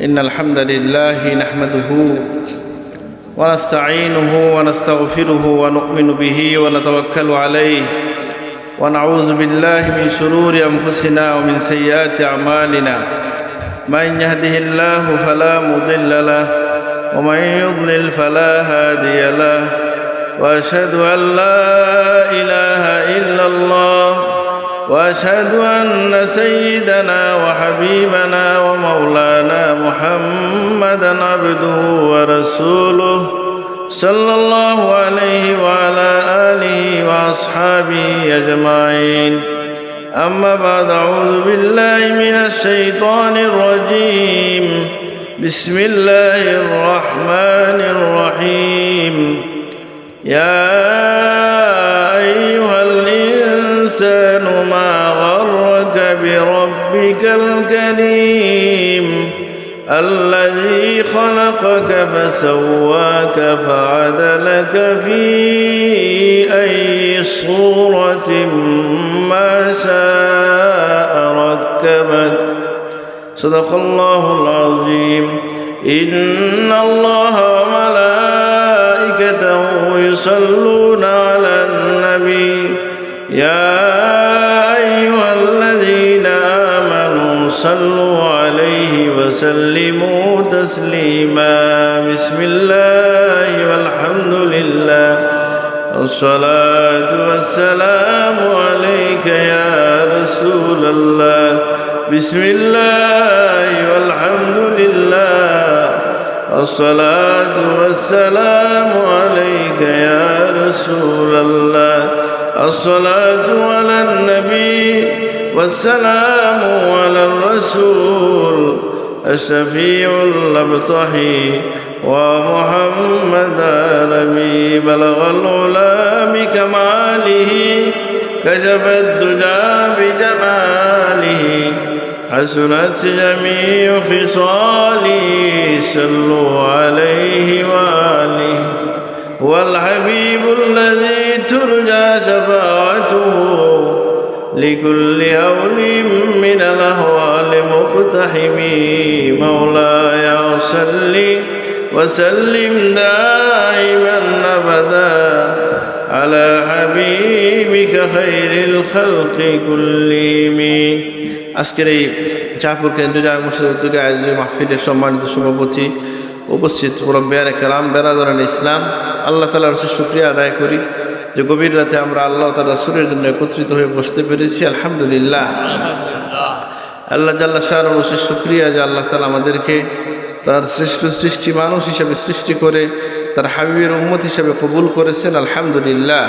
إن الحمد لله نحمده ونستعينه ونستغفره ونؤمن به ونتوكل عليه ونعوذ بالله من شرور أنفسنا ومن سيئات أعمالنا من يهده الله فلا مضل له ومن يضلل فلا هادي له وأشهد أن لا إله إلا الله وأشهد أن سيدنا وحبيبنا ومولانا محمدًا عبده ورسوله صلى الله عليه وعلى آله وأصحابه أجمعين. أما بعد، أعوذ بالله من الشيطان الرجيم. بسم الله الرحمن الرحيم. يا أيها الإنسان ما غرك بربك الكريم الذي خلقك فسواك فعدلك في أي صورة ما شاء ركبك. صدق الله العظيم. إن الله وملائكته يصلون على النبي يا أيها الذين آمنوا صلوا عليه وسلموا تسليما. بسم الله والحمد لله والصلاة والسلام عليك يا رسول الله. بسم الله والحمد لله والصلاة والسلام عليك يا رسول الله. الصلاة على النبي والسلام على الرسول الشفيع الأبطحي ومحمد النبي بلغ العلا بكماله كشف الدجى بجماله حسنت جميع خصاله صلوا عليه وآله. والحبيب الذي ترجى شفاعته لكل هول من الأهوال مقتحم. مولاي صل وسلم دائما أبدا على حبيبك خير الخلق كلهم. আজকের এই চাঁদপুর কেন্দ্রীয় জামে মসজিদ উদ্যোগে আয়োজিত মাহফিলের সম্মানিত সভাপতি, উপস্থিত মুরব্বিয়ানে কেরাম, বেরাদারান ইসলাম, আল্লাহ তাআলার কাছে শুকরিয়া আদায় করি যে গভীর রাতে আমরা আল্লাহ তাআলার রাসূলের জন্য একত্রিত হয়ে বসতে পেরেছি। আলহামদুলিল্লাহ। আল্লাহ জাল্লা শাআনুহু শুকরিয়া যে আল্লাহ তাআলা আমাদেরকে তার শ্রেষ্ঠ সৃষ্টি মানুষ হিসেবে সৃষ্টি করে তার হাবিবের উম্মত হিসেবে কবুল করেছেন। আলহামদুলিল্লাহ।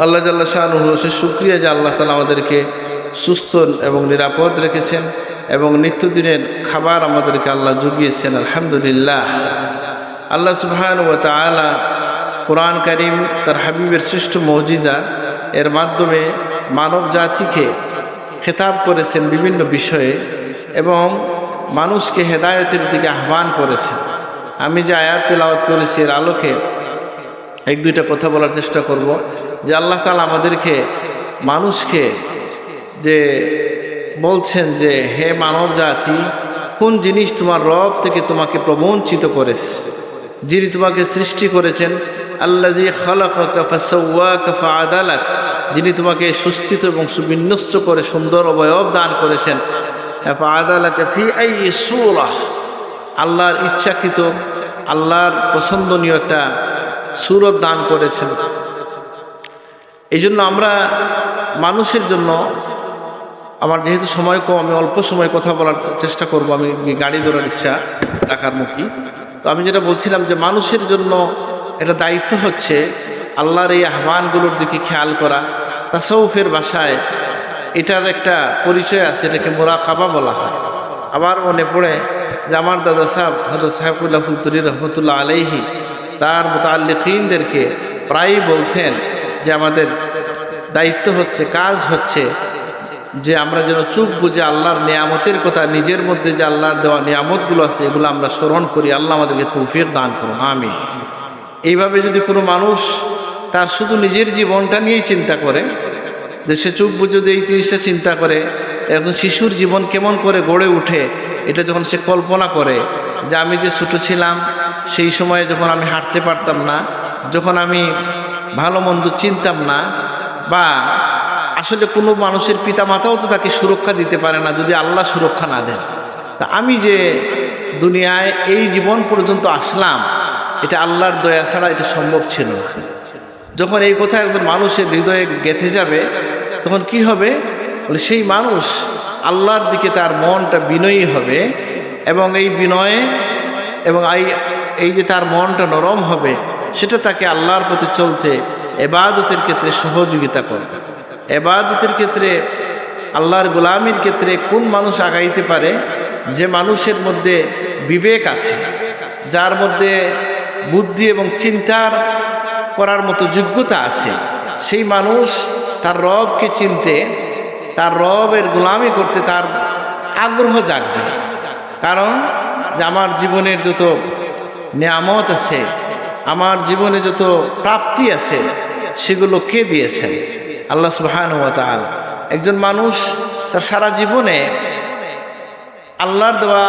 আল্লাহ জাল্লা শাআনুহু শুকরিয়া যে আল্লাহ তাআলা আমাদেরকে সুস্থ এবং নিরাপদ রেখেছেন এবং নিত্যদিনের খাবার আমাদেরকে আল্লাহ জুগিয়েছেন। আলহামদুলিল্লাহ। আল্লাহ সুবহানাহু ওয়া তাআলা কোরআন কারীম তার হাবিবের শ্রেষ্ঠ মুজিজা এর মাধ্যমে মানব জাতিকে খেতাব করেছেন বিভিন্ন বিষয়ে এবং মানুষকে হেদায়েতের দিকে আহ্বান করেছেন। আমি যে আয়াত তেলাওয়াত করেছি এর আলোকে এক দুইটা কথা বলার চেষ্টা করব যে আল্লাহ তাআলা আমাদেরকে মানুষকে যে বলছেন যে হে মানব জাতি, কোন জিনিস তোমার রব থেকে তোমাকে প্রবঞ্চিত করেছে, যিনি তোমাকে সৃষ্টি করেছেন, আল্লাযী খালাকাকা ফাসাওয়াকা ফাআদালাক, যিনি তোমাকে সুস্থিত এবং সুবিন্যস্ত করে সুন্দর অবয়ব দান করেছেন, ফাআদালাকা ফি আইয়ি সূরাহ, আল্লাহর ইচ্ছাকৃত আল্লাহর পছন্দনীয় একটা সূরত দান করেছেন। এই জন্য আমরা মানুষের জন্য, আমার যেহেতু সময় কম, আমি অল্প সময় কথা বলার চেষ্টা করব, আমি গাড়ি ধরার ইচ্ছা রাখার মুখী। তো আমি যেটা বলছিলাম যে মানুষের জন্য এটা দায়িত্ব হচ্ছে আল্লাহর এই আহ্বানগুলোর দিকে খেয়াল করা। তাসাউফের ভাষায় এটার একটা পরিচয় আছে, এটাকে মুরাকাবা বলা হয়। আবার মনে পড়ে যে আমার দাদা সাহেব হযরত সাইফুল্লাহ ফুলতুরী রহমতুল্লাহ আলাইহি তার মুতাআল্লিকিনদেরকে প্রায়ই বলতেন যে আমাদের দায়িত্ব হচ্ছে, কাজ হচ্ছে যে আমরা যেন চুপ বুঝে আল্লাহর নিয়ামতের কথা, নিজের মধ্যে যে আল্লাহর দেওয়া নিয়ামতগুলো আছে এগুলো আমরা স্মরণ করি। আল্লাহ আমাদেরকে তৌফিক দান করুন, আমিন। এইভাবে যদি কোনো মানুষ তার শুধু নিজের জীবনটা নিয়েই চিন্তা করে, যে সে চুপ বুঝে যদি এই জিনিসটা চিন্তা করে, একজন শিশুর জীবন কেমন করে গড়ে উঠে এটা যখন সে কল্পনা করে যে আমি যে ছোট ছিলাম সেই সময়ে যখন আমি হাঁটতে পারতাম না, যখন আমি ভালো মন্দ চিনতাম না, বা আসলে কোনো মানুষের পিতামাতাও তো তাকে সুরক্ষা দিতে পারে না যদি আল্লাহ সুরক্ষা না দেন। তা আমি যে দুনিয়ায় এই জীবন পর্যন্ত আসলাম, এটা আল্লাহর দয়া ছাড়া এটা সম্ভব ছিল না। যখন এই কথা একজন মানুষের হৃদয়ে গেঁথে যাবে তখন কি হবে, বলে সেই মানুষ আল্লাহর দিকে তার মনটা বিনয়ী হবে, এবং এই বিনয়ে এবং এই যে তার মনটা নরম হবে, সেটা তাকে আল্লাহর প্রতি চলতে ইবাদতের ক্ষেত্রে সহযোগিতা করবে। ইবাদতের ক্ষেত্রে, আল্লাহর গোলামির ক্ষেত্রে কোন মানুষ আগাইতে পারে? যে মানুষের মধ্যে বিবেক আছে, যার মধ্যে বুদ্ধি এবং চিন্তার করার মতো যোগ্যতা আছে, সেই মানুষ তার রবকে চিনতে, তার রবের গোলামি করতে তার আগ্রহ জাগবে। কারণ যে আমার জীবনের যত নিয়ামত আছে, আমার জীবনে যত প্রাপ্তি আছে, সেগুলো কে দিয়েছেন? আল্লাহ সুবহানাহু ওয়া তাআলা। একজন মানুষ তার সারা জীবনে আল্লাহর দেওয়া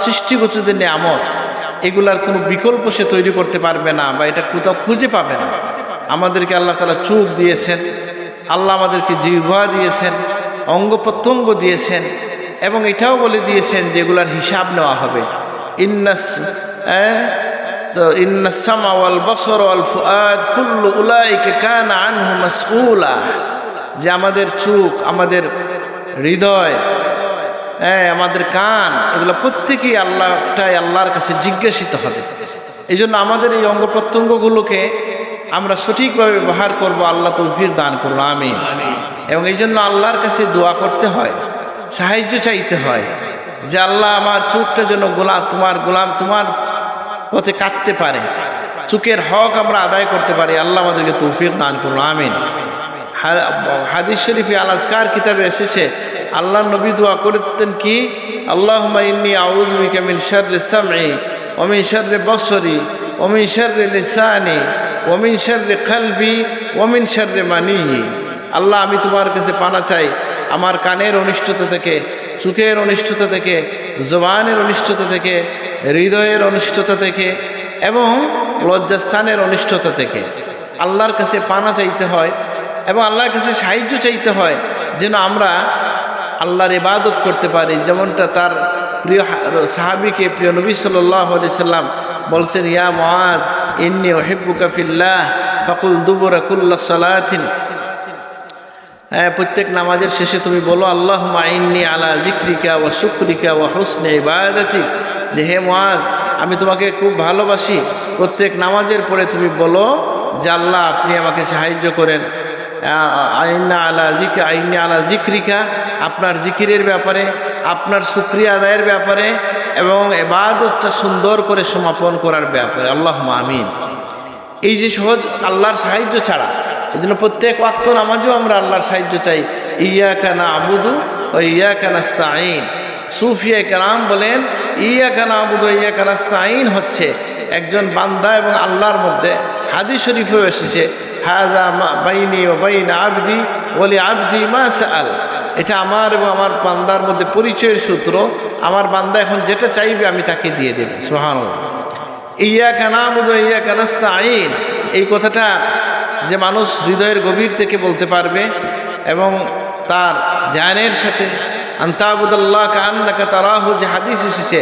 সৃষ্টিগত যে নিয়ামত, এগুলার কোনো বিকল্প সে তৈরি করতে পারবে না, বা এটা কোথাও খুঁজে পাবে না। আমাদেরকে আল্লাহ তাআলা চোখ দিয়েছেন, আল্লাহ আমাদেরকে জিহ্বা দিয়েছেন, অঙ্গ প্রত্যঙ্গ দিয়েছেন, এবং এটাও বলে দিয়েছেন যে এগুলার হিসাব নেওয়া হবে। ইন্নাস সামা ওয়াল বসর ওয়াল ফুআদ কুল্লু উলাইকা কানা আনহু মাসউলা, যে আমাদের চোখ, আমাদের হৃদয়, আমাদের কান, এগুলো প্রত্যেকেই আল্লাহর কাছে জিজ্ঞাসিত হবে। এই জন্য আমাদের এই অঙ্গ প্রত্যঙ্গগুলোকে আমরা সঠিকভাবে ব্যবহার করব, আল্লাহ তৌফিক দান করুন, আমিন। এবং এই জন্য আল্লাহর কাছে দোয়া করতে হয়, সাহায্য চাইতে হয়, যে আল্লাহ আমার চোখটা যেন তোমার পথে কাটতে পারে, চোখের হক আমরা আদায় করতে পারি। আল্লাহ আমাদেরকে তৌফিক দান করুন, আমিন। হাদিস শরীফে আল আজকার কিতাবে এসেছে, আল্লাহ নবী দোয়া করতেন কি, আল্লাহুম্মা ইন্নী আউযু বিকা মিন শাররি সামঈ ওয়া মিন শাররি বসরি ওয়া মিন শাররি লিসানি ওয়া মিন শাররি কলবি ওয়া মিন শাররি মানিয়্যি। আল্লাহ, আমি তোমার কাছে পানা চাই আমার কানের অনিষ্টতা থেকে, চোখের অনিষ্টতা থেকে, জবানের অনিষ্টতা থেকে, হৃদয়ের অনিষ্টতা থেকে, এবং লজ্জাস্থানের অনিষ্টতা থেকে। আল্লাহর কাছে পানা চাইতে হয় এবং আল্লাহর কাছে সাহায্য চাইতে হয়, যেন আমরা আল্লাহর ইবাদত করতে পারি। যেমনটা তার প্রিয় সাহাবীকে প্রিয় নবী সাল্লাল্লাহু আলাইহি সাল্লাম বলছেন, ইয়া মুআজ ইন্নী উহিব্বুকা ফিল্লাহ ফাকুল দুবুরা কুল্লি সালাতিন। প্রত্যেক নামাজের শেষে তুমি বলো, আল্লাহুম্মা ইন্নী আলা যিকরিকা ওয়া শুকরিকা ওয়া হুসনি ইবাদাতিক, যে হে মুআজ, আমি তোমাকে খুব ভালোবাসি। প্রত্যেক নামাজের পরে তুমি বলো যে আল্লাহ, আপনি আমাকে সাহায্য করেন, আইন্না আলা যিকরিকা, আপনার জিকিরের ব্যাপারে, আপনার শুকরিয়া আদায়ের ব্যাপারে, এবং ইবাদতটা সুন্দর করে সমাপন করার ব্যাপারে। আল্লাহুম্মা আমিন। এই যে সহজ, আল্লাহর সাহায্য ছাড়া, এই জন্য প্রত্যেক ওয়াক্ত নামাজেও আমরা আল্লাহর সাহায্য চাই। ইয়াকা না'বুদু ওয়া ইয়াকা নাস্তাঈন। সুফিয়ায়ে কেরাম বলেন, ইয়াকা না'বুদু ওয়া ইয়াকা নাস্তাঈন হচ্ছে একজন বান্দা এবং আল্লাহর মধ্যে। হাদিস শরীফেও এসেছে, হাযা বাইনি ওয়া বাইনা আবদি ওয়া লি আবদি মা সাআল। এটা আমার এবং আমার বান্দার মধ্যে পরিচয়ের সূত্র। আমার বান্দা এখন যেটা চাইবে আমি তাকে দিয়ে দেব। সুবহানাল্লাহ। ইয়াকা না'বুদু ওয়া ইয়াকা নাস্তাঈন, এই কথাটা যে মানুষ হৃদয়ের গভীর থেকে বলতে পারবে এবং তার ধ্যানের সাথে আনতাবুদাল্লাহ কাআন্নাকা তারাহু, যে হাদিস এসেছে,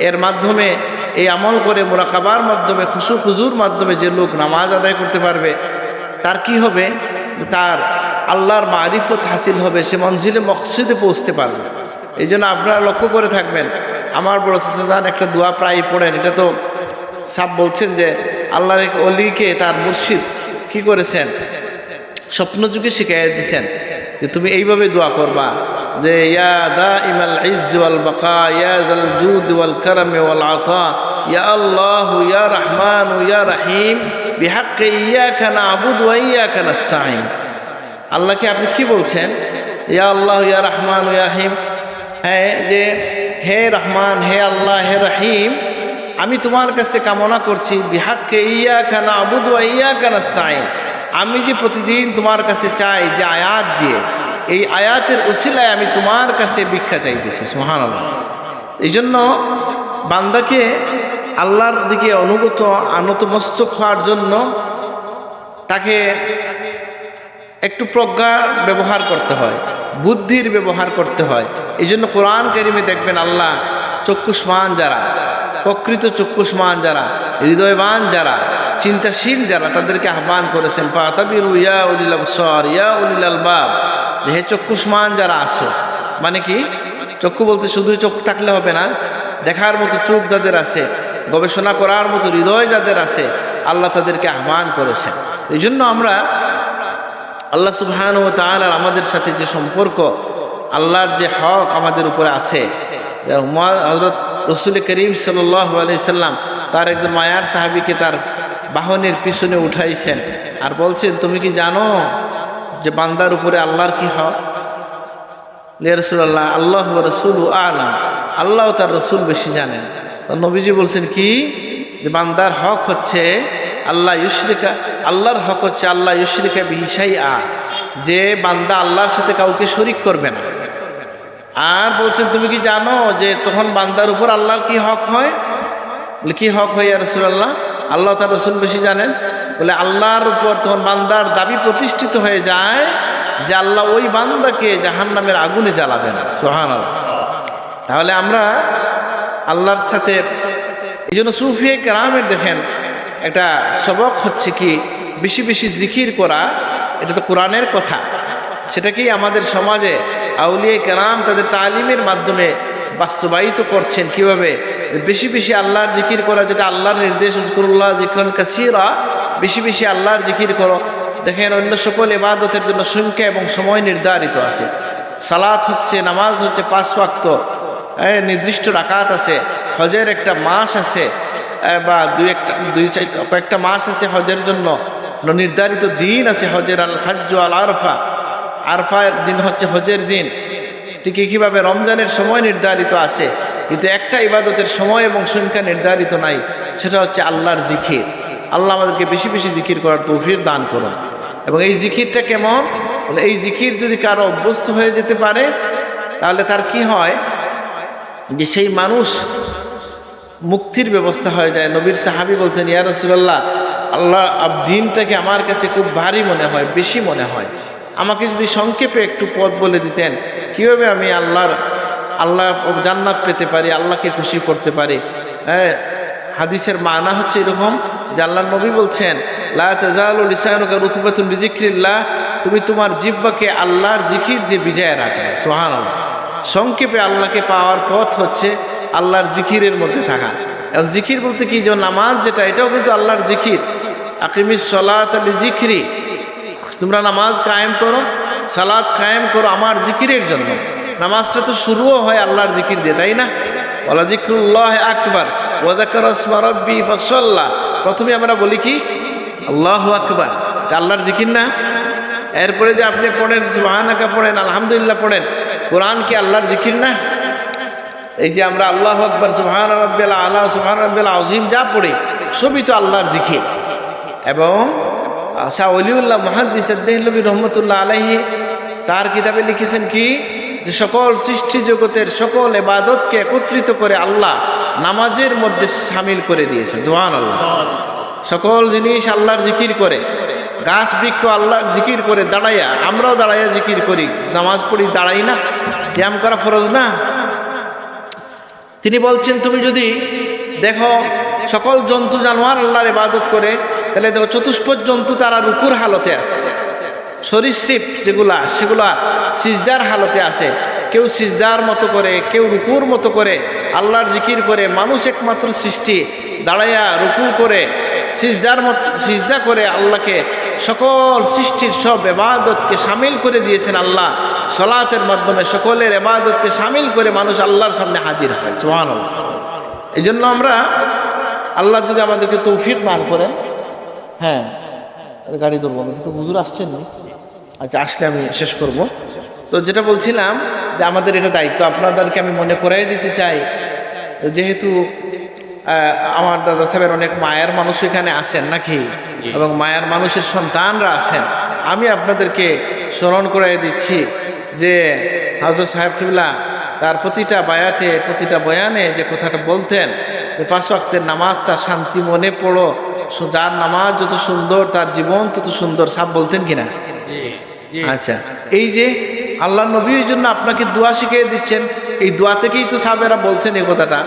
এর মাধ্যমে এই আমল করে মুরাকাবার মাধ্যমে, খুশু খুজুর মাধ্যমে যে লোক নামাজ আদায় করতে পারবে, তার কি হবে, তার আল্লাহর মারিফত হাসিল হবে, সে মঞ্জিলে মকসিদে পৌঁছতে পারবে। এই জন্য আপনারা লক্ষ্য করে থাকবেন, আমার বড় চাচা একটা দোয়া প্রায় পড়েন। এটা তো সাব বলছেন যে আল্লাহর এক ওলিকে তার মুর্শিদ কি করেছেন, স্বপ্নযুগে শিখাইয়া দিয়েছেন যে তুমি এইভাবে দোয়া করবা, যে ইয়া দাইমাল ইজ্জ ওয়াল বাকা ইয়া যাল জুদ ওয়াল কারাম ওয়াল আতা ইয়া আল্লাহ ইয়া রহমান ইয়া রহিম বিহাক্কি ইয়াকা না'বুদু ওয়া ইয়াকা নাস্তাঈন। আল্লাহকে আপনি কি বলছেন, ইয়া আল্লাহ ইয়া রহমান ইয়া রহিম, হ্যাঁ, যে হে রহমান, হে আল্লাহ, হে রহিম, আমি তোমার কাছে কামনা করছি, বিহাক্কি ইয়াকা না'বুদু ওয়া ইয়াকা নাস্তাঈন, আমি যে প্রতিদিন তোমার কাছে চাই যে আয়াত দিয়ে, এই আয়াতের উসিলায় আমি তোমার কাছে ভিক্ষা চাইতেছি। সুবহানাল্লাহ। এই জন্য বান্দাকে আল্লাহর দিকে অনুগত আনতমস্তক হওয়ার জন্য তাকে একটু প্রজ্ঞা ব্যবহার করতে হয়, বুদ্ধির ব্যবহার করতে হয়। এই জন্য কোরআন কারিমে দেখবেন আল্লাহ চক্ষুষ্মান যারা, প্রকৃত চক্ষুষ্মান যারা, হৃদয়বান যারা, চিন্তাশীল যারা, তাদেরকে আহ্বান করেছেন ফাতাবিরু ইয়া উলিল আবসার ইয়া উলিল আলবাব, হে চক্ষুষ্মান যারা আসো। মানে কি, চক্ষু বলতে শুধু চোখ থাকলে হবে না, দেখার মতো চোখ যাদের আছে, গবেষণা করার মতো হৃদয় যাদের আছে, আল্লাহ তাদেরকে আহ্বান করেছেন। এই জন্য আমরা আল্লাহ সুবহানাহু ওয়া তাআলার আমাদের সাথে যে সম্পর্ক, আল্লাহর যে হক আমাদের উপরে আছে, হযরত রাসূল করিম সাল্লাল্লাহু আলাইহি সাল্লাম তার একজন মায়ার সাহাবীকে তার বাহনের পিছনে উঠাইছেন আর বলছেন, তুমি কি জানো যে বান্দার উপরে আল্লাহর কি হক? ইয়া রাসূলুল্লাহ, আল্লাহু ওয়া রাসূলুহু আ'লাম, আল্লাহ তার রাসূল বেশি জানেন। তো নবীজি বলছেন কি, যে বান্দার হক হচ্ছে আল্লাহ ইউশরিকা, আল্লাহর হক হচ্ছে আল্লাহ ইউশরিকা বিহি শাইআ, যে বান্দা আল্লাহর সাথে কাউকে শরীক করবে না। আর বলছেন, তুমি কি জানো যে তখন বান্দার উপর আল্লাহর কি হক হয়? বলে কি হক হয় ইয়া রাসূলুল্লাহ? আল্লাহ তার রাসূল বেশি জানেন। বলে আল্লাহর উপর তখন বান্দার দাবি প্রতিষ্ঠিত হয়ে যায় যে আল্লাহ ওই বান্দাকে জাহান্নামের আগুনে জ্বালাবে না। সুবহানাল্লাহ। তাহলে আমরা আল্লাহর সাথে, এই জন্য সুফিয়ে কেরামের দেখেন একটা সবক হচ্ছে কি, বেশি বেশি জিকির করা। এটা তো কোরআনের কথা, সেটাকেই আমাদের সমাজে আউলিয়া কেরাম তাদের তালিমের মাধ্যমে বাস্তবায়িত করছেন। কিভাবে? বেশি বেশি আল্লাহর জিকির করা, যেটা আল্লাহর নির্দেশ, উযকুরুল্লাহ যিকরান কাসীরা, বেশি বেশি আল্লাহর জিকির করো। দেখেন অন্য সকল ইবাদতের জন্য সংখ্যা এবং সময় নির্ধারিত আছে। সালাত হচ্ছে, নামাজ হচ্ছে 5 ওয়াক্ত, নির্দিষ্ট রাকাত আছে। হজের একটা মাস আছে, বা কয়েকটা মাস আছে হজের জন্য, নির্ধারিত দিন আছে হজের। আল হাজ্জু আল আরফা, আরফার দিন হচ্ছে হজের দিন। ঠিক একইভাবে রমজানের সময় নির্ধারিত আছে, কিন্তু একটা ইবাদতের সময় এবং সংখ্যা নির্ধারিত নাই, সেটা হচ্ছে আল্লাহর জিকির। আল্লাহ আমাদেরকে বেশি বেশি জিকির করার তৌফিক দান করুন। এবং এই জিকিরটা কেমন? এই জিকির যদি কারো অভ্যস্ত হয়ে যেতে পারে, তাহলে তার কি হয়, যে সেই মানুষ মুক্তির ব্যবস্থা হয়ে যায়। নবীর সাহাবী বলছেন, ইয়া রাসূলুল্লাহ, আল্লাহ দিনটাকে আমার কাছে খুব ভারী মনে হয়, বেশি মনে হয়। আমাকে যদি সংক্ষেপে একটু পথ বলে দিতেন, কিভাবে আমি আল্লাহ জান্নাত পেতে পারি, আল্লাহকে খুশি করতে পারি। হাদিসের মানা হচ্ছে এরকম যে আল্লাহর নবী বলছেন, লা তাজালু লিসানুকা রুতবাতুন বিযিকরিল্লাহ, তুমি তোমার জিহ্বাকে আল্লাহর জিকির দিয়ে ভিজায় রাখবে। সুবহানাল্লাহ। সংক্ষেপে আল্লাহকে পাওয়ার পথ হচ্ছে আল্লাহর জিকিরের মধ্যে থাকা। এবং জিকির বলতে কি, যে নামাজ যেটা, এটাও কিন্তু আল্লাহর জিকির। আকিমিস সালাতা লিযিকরি, তোমরা নামাজ কায়েম করো, সালাত কায়েম করো আমার জিকিরের জন্য। নামাজটা তো শুরুও হয় আল্লাহর জিকির দিয়ে, তাই না? ওয়ালা যিকরুল্লাহি আকবার ওয়া যাকারা ইসমা রাব্বি ফাসাল্লা। প্রথমে আমরা বলি কি, আল্লাহু আকবার, এটা আল্লাহর জিকির না? এরপরে যে আপনি পড়েন সুবহানাকা, পড়েন আলহামদুলিল্লাহ, পড়েন, কোরআন কি আল্লাহর জিকির না? এই যে আমরা আল্লাহু আকবার, সুবহান রাব্বিয়াল আলা, সুবহান রাব্বিয়াল আযীম যা পড়ি, সবই তো আল্লাহর জিকির। এবং শাহ ওলিউল্লাহ মুহাদ্দিস দেহলভী রহমতুল্লাহ আলাইহি তার কিতাবে লিখেছেন কি, যে সকল সৃষ্টি জগতের সকল ইবাদতকে একত্রিত করে আল্লাহ নামাজের মধ্যে শামিল করে দিয়েছেন। সুবহানাল্লাহ। সকল জিনিস আল্লাহর জিকির করে, গাছ বৃক্ষ আল্লাহর জিকির করে দাঁড়াইয়া, আমরাও দাঁড়াইয়া জিকির করি, নামাজ পড়ি দাঁড়াই না? কিয়াম করা ফরজ না? তিনি বলছেন, তুমি যদি দেখো সকল জন্তু জানোয়ার আল্লাহর ইবাদত করে, তাহলে দেখো চতুষ্পদ জন্তু তারা রুকুর হালতে আছে, সরীসৃপ যেগুলা সেগুলা সিজদার হালতে আছে। কেউ সিজদার মতো করে, কেউ রুকুর মতো করে আল্লাহর জিকির করে। মানুষ একমাত্র সৃষ্টি দাঁড়াইয়া রুকু করে, সিজদা করে আল্লাহকে, সকল সৃষ্টির সব ইবাদতকে শামিল করে দিয়েছেন আল্লাহ। সালাতের মাধ্যমে সকলের ইবাদতকে শামিল করে মানুষ আল্লাহর সামনে হাজির হয়। সুবহানাল্লাহ। এই জন্য আমরা, আল্লাহ যদি আমাদেরকে তৌফিক দান করেন, হ্যাঁ গাড়ি ধরবো আমি, কিন্তু হুজুর আসছেন না। আচ্ছা, আসলে আমি শেষ করব। তো যেটা বলছিলাম, যে আমাদের এটা দায়িত্ব, আপনাদেরকে আমি মনে করাই দিতে চাই, যেহেতু আমার দাদা সাহেবের অনেক মায়ের মানুষ এখানে আছেন নাকি, এবং মায়ের মানুষের সন্তানরা আছেন, আমি আপনাদেরকে স্মরণ করাই দিচ্ছি যে হযরত সাহেব কিবলা তার প্রতিটা বায়াতে প্রতিটা বয়ানে যে কথাটা বলতেন যে 5 ওয়াক্তের নামাজটা শান্তি মনে পড়ো, যার নামাজ যত সুন্দর তার জীবন তত সুন্দর, সাহেব বলতেন কিনা? আচ্ছা, এই যে আল্লাহ নবীর জন্য আপনাকে দোয়া শিখিয়ে দিচ্ছেন, এই দোয়া থেকেই তো সাহাবেরা বলছেন এই কথাটা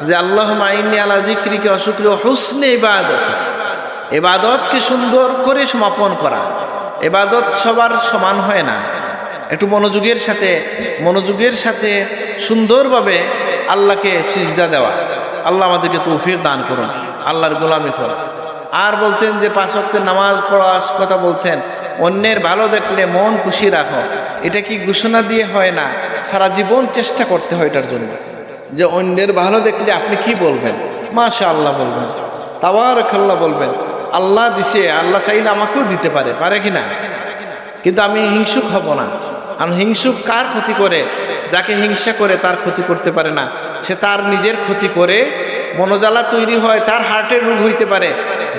যে আল্লাহুম্মা আইন্নী আলা যিকরিকা ওয়া শুকরিকা ওয়া হুসনি ইবাদাতি। ইবাদতকে সুন্দর করে সমাপন করা। ইবাদত সবার সমান হয় না, একটু মনোযোগের সাথে সুন্দরভাবে আল্লাহকে সিজদা দেওয়া। আল্লাহ আমাদেরকে তৌফিক দান করুন, আল্লাহর গোলামি করুন। আর বলতেন যে 5 ওয়াক্তের নামাজ পড়ার কথা বলতেন, অন্যের ভালো দেখলে মন খুশি রাখো। এটা কি ঘোষণা দিয়ে হয় না, সারা জীবন চেষ্টা করতে হয় এটার জন্য। যে অন্যের ভালো দেখলে আপনি কি বলবেন? মাশাআল্লাহ বলবেন, তাবারাকাল্লাহ বলবেন। আল্লাহ দিছে, আল্লাহ চাইলে আমাকেও দিতে পারে কি না? কিন্তু আমি হিংসুক হব না। আর হিংসুক কার ক্ষতি করে? যাকে হিংসা করে তার ক্ষতি করতে পারে না, সে তার নিজের ক্ষতি করে মনোজ্বালা তৈরি হয়, তার হার্টের রোগ হইতে পারে।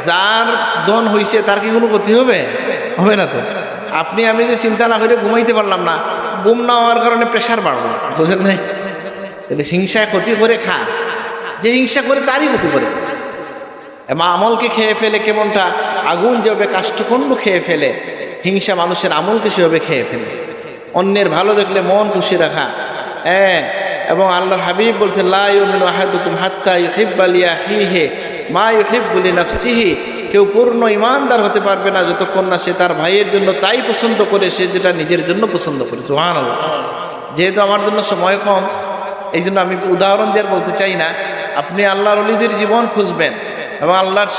যার দন হইছে তার কি কোনো ক্ষতি হবে না তো। আপনি আমি যে চিন্তা না করে ঘুমাইতে পারলাম না, ঘুম না হওয়ার কারণে প্রেশার বাড়বে, বুঝেন নাই? তাহলে হিংসায় ক্ষতি করে খা, যে হিংসা করে তারই ক্ষতি করে। আমলকে খেয়ে ফেলে কেমনটা, আগুন যেভাবে কাষ্ঠখণ্ড খেয়ে ফেলে, হিংসা মানুষের আমলকে সেভাবে খেয়ে ফেলে। অন্যের ভালো দেখলে মন খুশি রাখা। এবং আল্লাহর হাবিব বলছেন লা ইউমিনু আহাদুকুম হাত্তা ইউহিব্বা লিআখিহি মা ইউহিব্বু লিনাফসিহি। কেউ পূর্ণ ইমানদার হতে পারবে না যতক্ষণ না সে তার ভাইয়ের জন্য তাই পছন্দ করে সে যেটা নিজের জন্য পছন্দ করে। সুবহানাল্লাহ। যেহেতু আমার জন্য সময় কম, এই জন্য আমি উদাহরণ দিয়ে বলতে চাই না। আপনি আল্লাহর ওলিদের জীবন খুঁজবেন, এবং আল্লাহর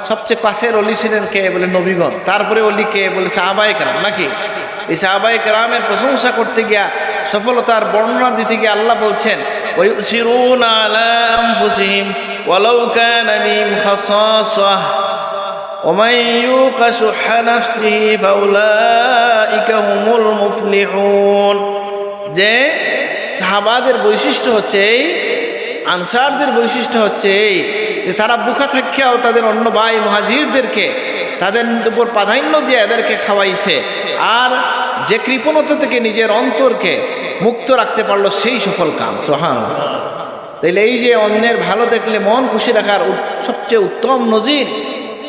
সবচেয়ে কাছের ওলি ছিলেন কে? বলে নবীগণ। তারপরে ওলি কে? বলে সাহাবায়ে কেরাম, নাকি? এই সাহাবায়ে কেরামের প্রশংসা করতে গিয়া, সফলতার বর্ণনা দিতে গিয়ে আল্লাহ বলছেন ওয়ায়ুসিরুনা আলা আনফুসিহিম ওয়ালাউ কানা বিহিম খাসাসাহ ওয়া মান ইউকা শুহা নাফসিহি ফাউলাইকা হুমুল মুফলিহুন। যে সাহাবাদের বৈশিষ্ট্য হচ্ছে এই, আনসারদের বৈশিষ্ট্য হচ্ছে এই যে তারা বুকা থাকিয়াও তাদের অন্য ভাই মুহাজিরদেরকে তাদের উপর প্রাধান্য দিয়ে এদেরকে খাওয়াইছে। আর যে কৃপণতা থেকে নিজের অন্তরকে মুক্ত রাখতে পারলো, সেই সফল কাম। সুবহানাল্লাহ। তাইলে এই যে অন্যের ভালো দেখলে মন খুশি রাখার সবচেয়ে উত্তম নজির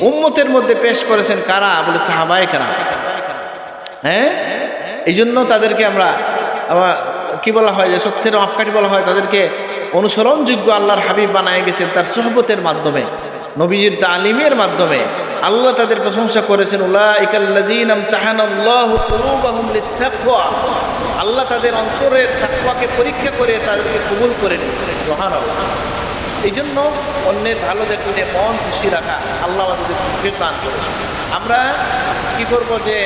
উম্মতের মধ্যে পেশ করেছেন কারা? বলে সাহাবায়ে কেরাম। এই জন্য তাদেরকে আমরা কি বলা হয়, যে সত্যের মাপকাঠি বলা হয়। তাদেরকে অনুসরণযোগ্য আল্লাহর হাবিব বানায় গেছেন তার সুহবতের মাধ্যমে, নবীজির তালিমের মাধ্যমে। আল্লাহ তাদের প্রশংসা করেছেন উলাইকাল্লাযীনা ইমতাহানাল্লাহু কুলুবাহুম লিত-তাকওয়া। আল্লাহ তাদের অন্তরের তাকওয়াকে পরীক্ষা করে তাদেরকে কবুল করে নিয়েছেন। সুবহানাল্লাহ। এই জন্য অন্যের ভালো দেখলে মন খুশি রাখা আল্লাহ আমাদের তৌফিক দান করেছেন। আমরা কি করব? যে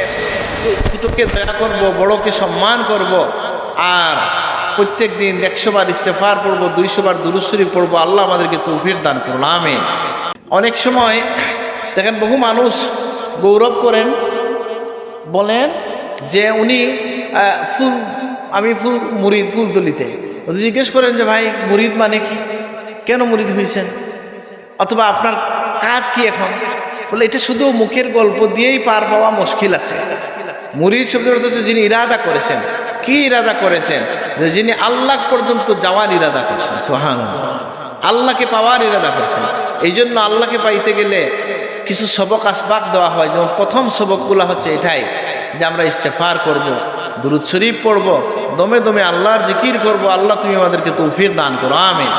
ছোটকে দয়া করব, বড়কে সম্মান করব, আর প্রত্যেক দিন 100 বার ইস্তেগফার পড়ব, 200 বার দুরূদ শরীফ পড়ব। আল্লাহ আমাদেরকে তৌফিক দান করুন, আমিন। অনেক সময় দেখেন বহু মানুষ গৌরব করেন, বলেন যে উনি ফুল মুরিদ, ফুলতলিতে। জিজ্ঞেস করেন যে ভাই মুরিদ মানে কি, কেন মুরিদ হয়েছেন, অথবা আপনার কাজ কি এখন? বলে এটা শুধু মুখের গল্প দিয়েই পার পাওয়া মুশকিল আছে। মুরিদ শব্দের অর্থ হচ্ছে যিনি ইরাদা করেছেন। কি ইরাদা করেছেন? যে যিনি আল্লাহ পর্যন্ত যাওয়ার ইরাদা করছেন। সুবহানাল্লাহ। আল্লাহকে পাওয়ার ইরাদা করছেন। এই জন্য আল্লাহকে পাইতে গেলে কিছু সবক আসবাক দেওয়া হয়। যেমন প্রথম সবকগুলো হচ্ছে এটাই যে আমরা ইস্তেগফার করব, দুরূদ শরীফ পড়ব, দমে দমে আল্লাহর জিকির করব। আল্লাহ তুমি আমাদেরকে তৌফিক দান করো, আমিন।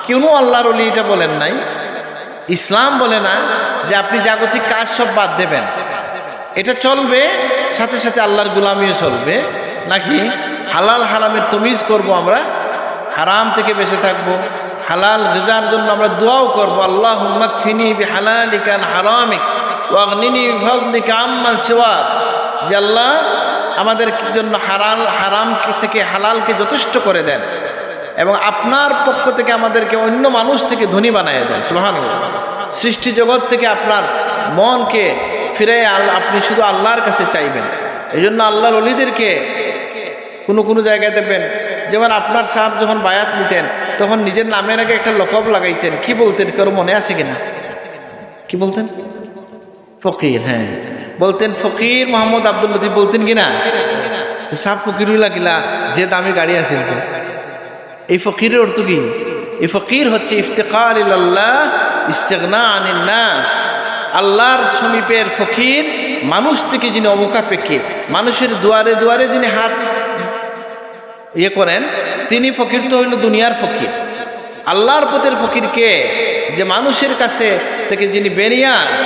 কেন আল্লাহর ওলি এটা বলেন নাই? ইসলাম বলে না যে আপনি জাগতিক কাজ সব বাদ দেবেন, এটা চলবে, সাথে সাথে আল্লাহর গোলামিও চলবে, নাকি হালাল হারামের তমিজ করব, আমরা হারাম থেকে বেঁচে থাকবো, হালাল রিজার জন্য আমরা দোয়াও করব, আল্লাহুম্মা কফিনি বিহালালিকা আন হারামিক ওয়া আগনিনি বিফাদলিকা আম্মা সিওয়াক। যে আল্লাহ আমাদের জন্য হারাম থেকে হালালকে যথেষ্ট করে দেন, এবং আপনার পক্ষ থেকে আমাদেরকে অন্য মানুষ থেকে ধনী বানায় দেন। সুবহানাল্লাহ। সৃষ্টি জগৎ থেকে আপনার মনকে ফিরে আপনি শুধু আল্লাহর কাছে চাইবেন। এই জন্য আল্লাহর ওলিদেরকে কোনো জায়গায় দেখবেন, যেমন আপনার সাহেব যখন বায়াত নিতেন তখন নিজের নামের আগে একটা লকব লাগাইতেন। কি বলতেন, কারো মনে আছে কিনা? কি বলতেন? ফকির। হ্যাঁ, বলতেন ফকির মোহাম্মদ আব্দুল লতিফ, বলতেন কিনা? সাহেব ফকিরুল্লাহ কিলা, যে দামি গাড়ি আছে। এই ফকিরের অর্থ কি? এই ফকির হচ্ছে ইফতিকার ইলাল্লাহ ইস্তিগনা আনিন নাস, আল্লাহর সমীপের ফকির, মানুষ থেকে যিনি অবকাপেক্ষী, মানুষের দুয়ারে দুয়ারে যিনি হাত ইয়ে করেন, তিনি ফকির তো হইল দুনিয়ার ফকির। আল্লাহর পথের ফকির কে? যে মানুষের কাছে থেকে যিনি বেনিয়াস,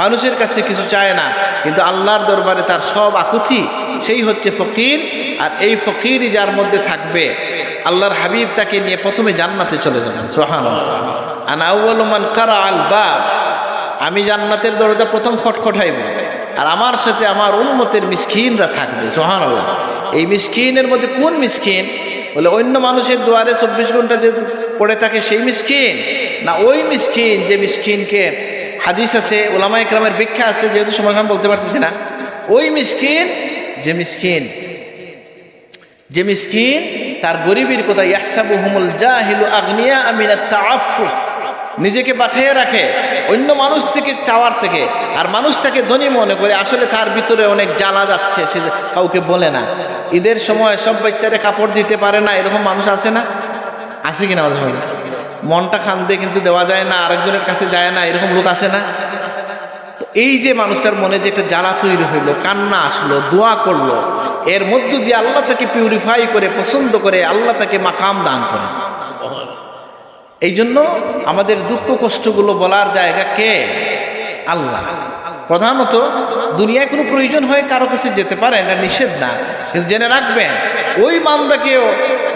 মানুষের কাছে কিছু চায় না, কিন্তু আল্লাহর দরবারে তার সব আকুতি, সেই হচ্ছে ফকির। আর এই ফকিরই যার মধ্যে থাকবে, আল্লাহর হাবিব তাকে নিয়ে প্রথমে জান্নাতে চলে যাবেন। সুবহানাল্লাহ। আনা আউয়ালু মান কারা আল বাব, আমি জান্নাতের দরজা প্রথম খটখটাইব, আর আমার সাথে আমার উম্মতের মিসকিনরা থাকবে। সুবহানাল্লাহ। এই মিসকিনের মধ্যে কোন মিসকিন? বলে অন্য মানুষের দুয়ারে 24 ঘন্টা যে পড়ে থাকে সেই মিসকিন না, ওই মিসকিন যে মিসকিনকে হাদিস আছে, উলামায়ে কেরামের ব্যাখ্যা আছে, যেহেতু সময় আমি বলতে পারতেছি না, ওই মিসকিন যে মিসকিন তার গরিবের কথা, ইয়াহসাবুহুমুল জাহিলু আগনিয়া মিনাত তাআফফুফ, নিজেকে বাঁচাইয়া রাখে অন্য মানুষ থেকে চাওয়ার থেকে, আর মানুষ তাকে ধনী মনে করে, আসলে তার ভিতরে অনেক জ্বালা যাচ্ছে, সে কাউকে বলে না। ঈদের সময় সব বাচ্চারা কাপড় দিতে পারে না, এরকম মানুষ আছে না? আছে কিনা? মনটা খান্দে কিন্তু দেওয়া যায় না, আরেকজনের কাছে যায় না, এরকম লোক আছে না? তো এই যে মানুষটার মনে যে একটা জ্বালা তৈরি হইলো, কান্না আসলো, দোয়া করলো, এর মধ্য দিয়ে আল্লাহ তাকে পিউরিফাই করে, পছন্দ করে, আল্লাহ তাকে মাকাম দান করে। এই জন্য আমাদের দুঃখ কষ্টগুলো বলার জায়গা কে? আল্লাহ। প্রধানত দুনিয়ায় কোনো প্রয়োজন হয় কারো কাছে যেতে পারে, এটা নিষেধ না, কিন্তু জেনে রাখবেন ওই বান্দাকেও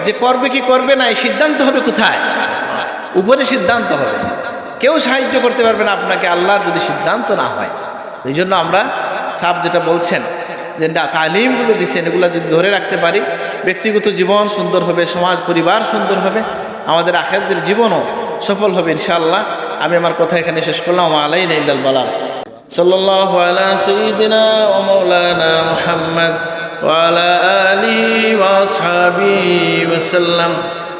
যে করবে কি করবে না, এই সিদ্ধান্ত হবে কোথায়? উপরে সিদ্ধান্ত হবে। কেউ সাহায্য করতে পারবে না আপনাকে আল্লাহর যদি সিদ্ধান্ত না হয়। এই জন্য আমরা সাহেব যেটা বলছেন যে তালিমগুলো দিচ্ছেন, এগুলো যদি ধরে রাখতে পারি, ব্যক্তিগত জীবন সুন্দর হবে, সমাজ পরিবার সুন্দর হবে, আমাদের আখিরাতের জীবনও সফল হবে ইনশাআল্লাহ। আমি আমার কথা এখানে শেষ করলাম। আলাইনা ইল্লাল বালাগ। সাল্লাল্লাহু আলা সাইয়্যিদিনা ওয়া মাওলানা মুহাম্মদ ওয়া আলা আলিহি ওয়া আসহাবিহি ওয়া সাল্লাম।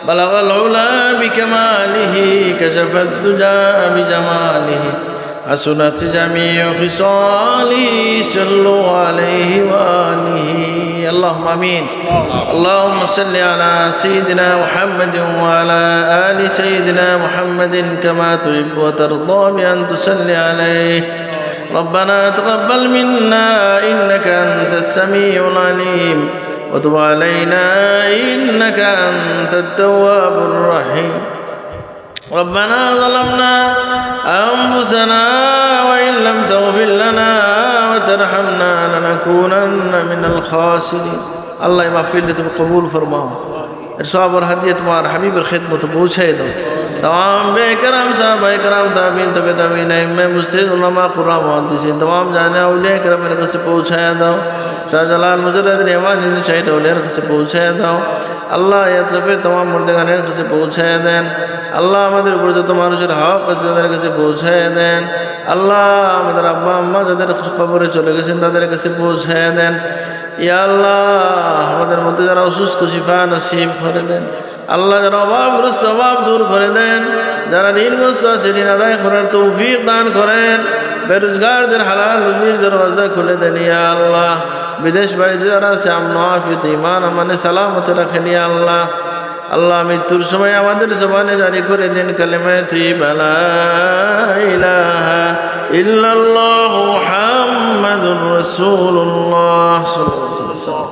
বালাগাল উলা বিকামালিহি কাশাফাদ দুজা বিজামালিহি হাসুনাত জামিউ খিসালিহি সাল্লু আলাইহি ওয়া আলিহি। আল্লাহুম্মা আমিন। اللهم صل على سيدنا محمد وعلى آل سيدنا محمد كما تحب وترضى بأن تصلي عليه. ربنا تقبل منا إنك أنت السميع العليم وتب علينا إنك أنت التواب الرحيم. ربنا ظلمنا أنفسنا وإن لم تغفر لنا وترحمنا لنكونن من الخاسرين. আল্লাহ মাহফিল তুমি কবুল ফরমাও, এর সওয়াব আর হাদিয়া তোমার হাবিবের খিদমতে পৌঁছায় দাও। तमाम बेकराम साहबाए कराम ताबीन तबे ताबीन इमाम मुस्लिम उलमा कुरान मुहद्दिसीन तमाम जाने औलिया करम मेरे से पहुँचाया दाओ। शाहजलाल मुजद्दिद रहमान जिन शहीद औलिया से पहुँचाया दाओ। আল্লাহ এ তরফের तमाम মুর্দেগানের কাছে পৌঁছায় দেন। আল্লাহ আমাদের উপর যত মানুষের হক আছে তাদের কাছে পৌঁছায় দেন। আল্লাহ আমাদের আব্বা আম্মা যাদের কবরে চলে গেছেন তাদের কাছে পৌঁছায় দেন। ইয়া আল্লাহ আমাদের মধ্যে যারা অসুস্থ শিফা নসিব করে দেন। আল্লাহ যারা অভাবগ্রস্ত অভাব দূর করে দেন, যারা ঋণগ্রস্ত আছে ঋণ আদায় করার তৌফিক দান করেন, বেরোজগারদের হালাল রুজির দরওয়াজা খুলে দেন ইয়া আল্লাহ। বিদেশ বাড়িতে যারা আছে আমন আফিয়ত ঈমান আমানে সালামতে রাখেন ইয়া আল্লাহ। আল্লাহ মৃত্যুর সময় আমাদের জবানে জারি করে দেন কালেমা তাইয়্যিবা লা ইলাহা ইল্লাল্লাহ মুহাম্মাদুর রাসূলুল্লাহ সাল্লাল্লাহু আলাইহি ওয়াসাল্লাম।